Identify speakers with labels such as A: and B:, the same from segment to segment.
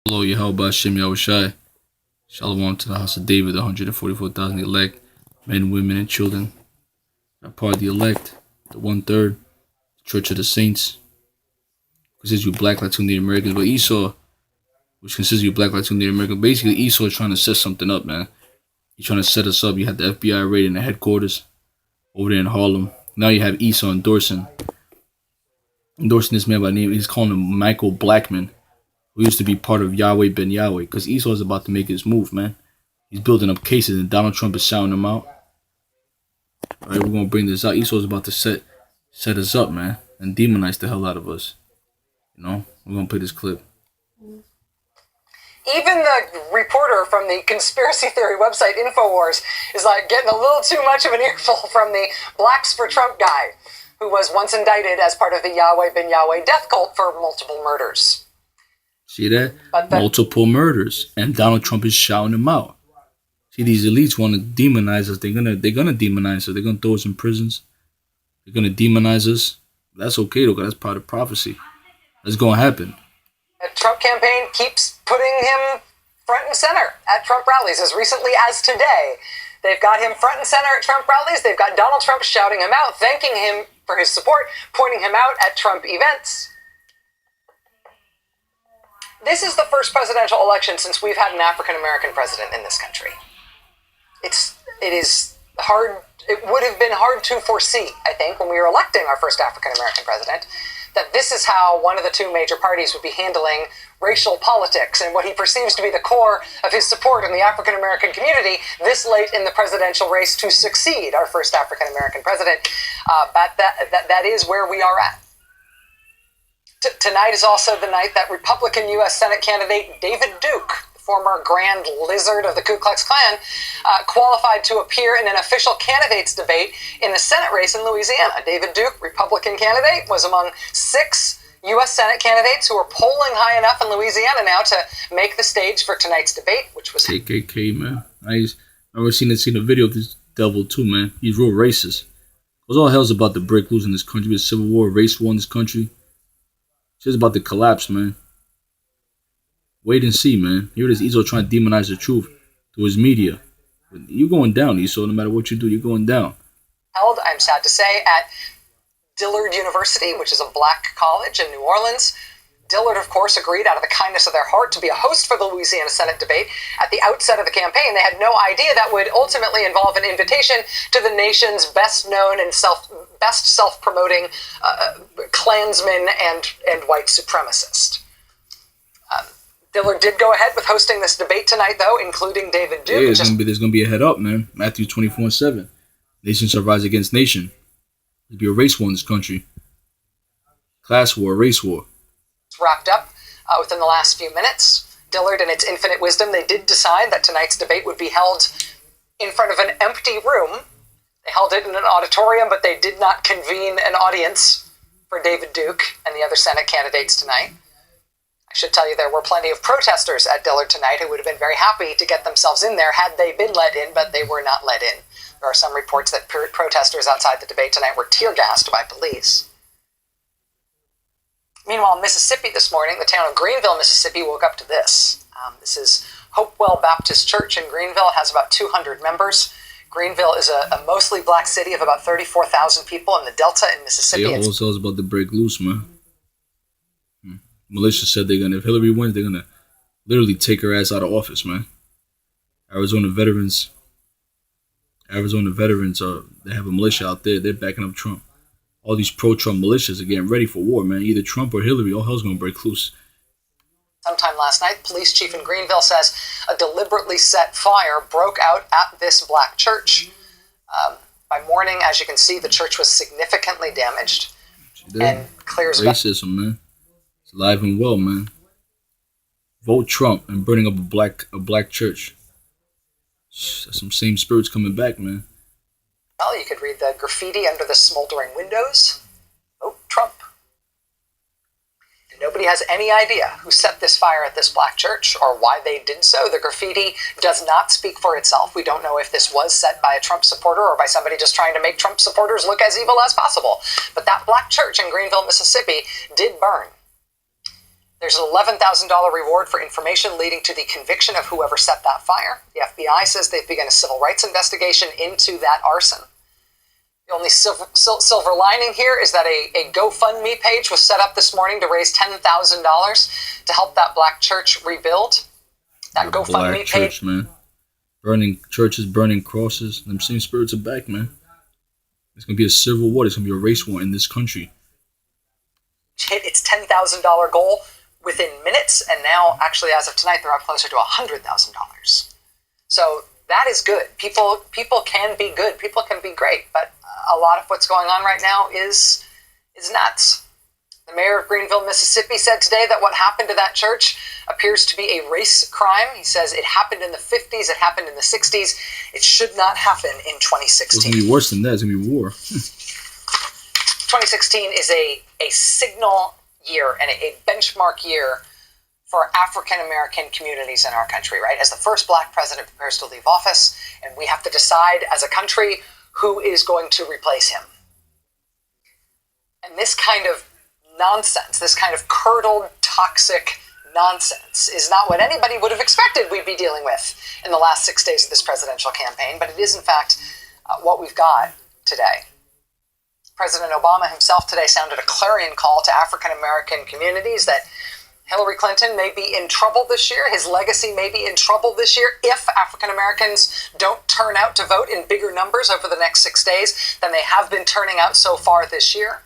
A: Hello, Yahweh Hashem Yahushai. Shalom to the house of David, the 144,000 elect, men, women, and children. Are part of the elect, the 1/3, the Church of the Saints, considers you black Latino Native Americans. But Esau, which considers you black Latino Native Americans, basically Esau is trying to set something up, man. He's trying to set us up. You had the FBI raiding the headquarters over there in Harlem. Now you have Esau endorsing this man by name. He's calling him Michael Blackman, who used to be part of Yahweh Ben Yahweh, because Esau is about to make his move, man. He's building up cases, and Donald Trump is shouting him out. All right, we're gonna bring this out. Esau's about to set us up, man, and demonize the hell out of us. You know, we're gonna play this clip.
B: Even the reporter from the conspiracy theory website InfoWars is like getting a little too much of an earful from the Blacks for Trump guy, who was once indicted as part of the Yahweh Ben Yahweh death cult for multiple murders.
A: See that? Multiple murders, and Donald Trump is shouting him out. See, these elites want to demonize us. They're gonna demonize us. They're gonna throw us in prisons. They're gonna demonize us. That's okay though, 'cause that's part of prophecy. That's gonna happen.
B: The Trump campaign keeps putting him front and center at Trump rallies. As recently as today, they've got him front and center at Trump rallies. They've got Donald Trump shouting him out, thanking him for his support, pointing him out at Trump events. This is the first presidential election since we've had an African-American president in this country. It is hard. It would have been hard to foresee, I think, when we were electing our first African-American president, that this is how one of the two major parties would be handling racial politics and what he perceives to be the core of his support in the African-American community this late in the presidential race to succeed our first African-American president. But that is where we are at. Tonight is also the night that Republican U.S. Senate candidate David Duke, former Grand Lizard of the Ku Klux Klan, qualified to appear in an official candidates debate in the Senate race in Louisiana. David Duke, Republican candidate, was among 6 U.S. Senate candidates who are polling high enough in Louisiana now to make the stage for tonight's debate, which was
A: KKK, man. I've never seen a video of this devil too, man. He's real racist. Because all hell's about to break loose in this country. There's civil war, race war in this country. It's just about to collapse, man. Wait and see, man. Here it is, Esau trying to demonize the truth through his media. You're going down, Esau. No matter what you do, you're going down.
B: Held, I'm sad to say, at Dillard University, which is a black college in New Orleans. Dillard, of course, agreed out of the kindness of their heart to be a host for the Louisiana Senate debate. At the outset of the campaign, they had no idea that would ultimately involve an invitation to the nation's best-known and best self-promoting Klansman and white supremacist. Dillard did go ahead with hosting this debate tonight, though, including David Duke.
A: Yeah, there's gonna be a head up, man. Matthew 24:7. Nation shall rise against nation. There'll be a race war in this country. Class war, race war.
B: It's wrapped up within the last few minutes. Dillard, in its infinite wisdom, they did decide that tonight's debate would be held in front of an empty room. They held it in an auditorium, but they did not convene an audience for David Duke and the other Senate candidates tonight. I should tell you there were plenty of protesters at Dillard tonight who would have been very happy to get themselves in there had they been let in, but they were not let in. There are some reports that protesters outside the debate tonight were tear-gassed by police. Meanwhile, Mississippi this morning, the town of Greenville, Mississippi, woke up to this. This is Hopewell Baptist Church in Greenville. It has about 200 members. Greenville is a mostly black city of about 34,000 people in the Delta in Mississippi.
A: Yeah, all hell's about to break loose, man. Militia said if Hillary wins, they're gonna literally take her ass out of office, man. Arizona veterans, they have a militia out there. They're backing up Trump. All these pro-Trump militias are getting ready for war, man. Either Trump or Hillary, all hell's gonna break loose.
B: Sometime last night, the police chief in Greenville says a deliberately set fire broke out at this black church. By morning, as you can see, the church was significantly damaged and clears
A: racism, man. It's alive and well, man. Vote Trump and burning up a black church. That's some same spirits coming back, man.
B: Well, you could read the graffiti under the smoldering windows. Vote Trump. And nobody has any idea who set this fire at this black church or why they did so. The graffiti does not speak for itself. We don't know if this was set by a Trump supporter or by somebody just trying to make Trump supporters look as evil as possible. But that black church in Greenville, Mississippi did burn. There's an $11,000 reward for information leading to the conviction of whoever set that fire. The FBI says they've begun a civil rights investigation into that arson. The only silver lining here is that a GoFundMe page was set up this morning to raise $10,000 to help that black church rebuild. That GoFundMe
A: Black
B: page,
A: church, man. Burning churches, burning crosses. Them same spirits are back, man. It's going to be a civil war. It's going to be a race war in this country.
B: hit its $10,000 goal within minutes, and now, actually, as of tonight, they're up closer to $100,000. So that is good. People can be good. People can be great, but a lot of what's going on right now is nuts. The mayor of Greenville, Mississippi, said today that what happened to that church appears to be a race crime. He says it happened in the 50s, it happened in the 60s. It should not happen in 2016.
A: It's going to be worse than that. It's going to be war.
B: 2016 is a signal year and a benchmark year for African-American communities in our country, right? As the first black president prepares to leave office, and we have to decide as a country who is going to replace him. And this kind of nonsense, this kind of curdled, toxic nonsense is not what anybody would have expected we'd be dealing with in the last 6 days of this presidential campaign, but it is, in fact, what we've got today. President Obama himself today sounded a clarion call to African-American communities that Hillary Clinton may be in trouble this year. His legacy may be in trouble this year if African-Americans don't turn out to vote in bigger numbers over the next 6 days than they have been turning out so far this year.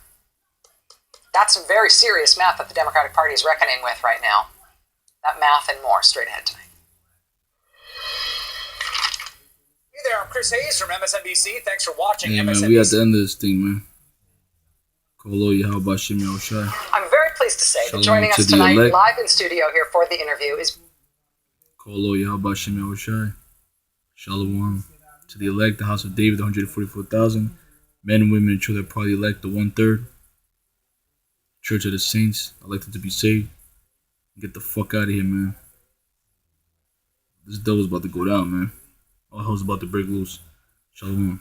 B: That's some very serious math that the Democratic Party is reckoning with right now. That math and more straight ahead tonight.
C: Hey there, I'm Chris Hayes from MSNBC. Thanks for watching
A: Yeah,
C: MSNBC.
A: man, we at the end of this thing, man. Kolo Yahweh Shimi Oshai.
B: I'm very pleased to say that
A: Shalom
B: joining
A: to
B: us
A: the
B: tonight
A: elect.
B: live in studio here for the interview is
A: Kolo Yahweh Shimi Oshai. Shalom to the elect, the house of David, the 144,000. Men, women, and children are probably elect, the 1/3. Church of the Saints, elected to be saved. Get the fuck out of here, man. This devil's about to go down, man. All hell's about to break loose. Shalom.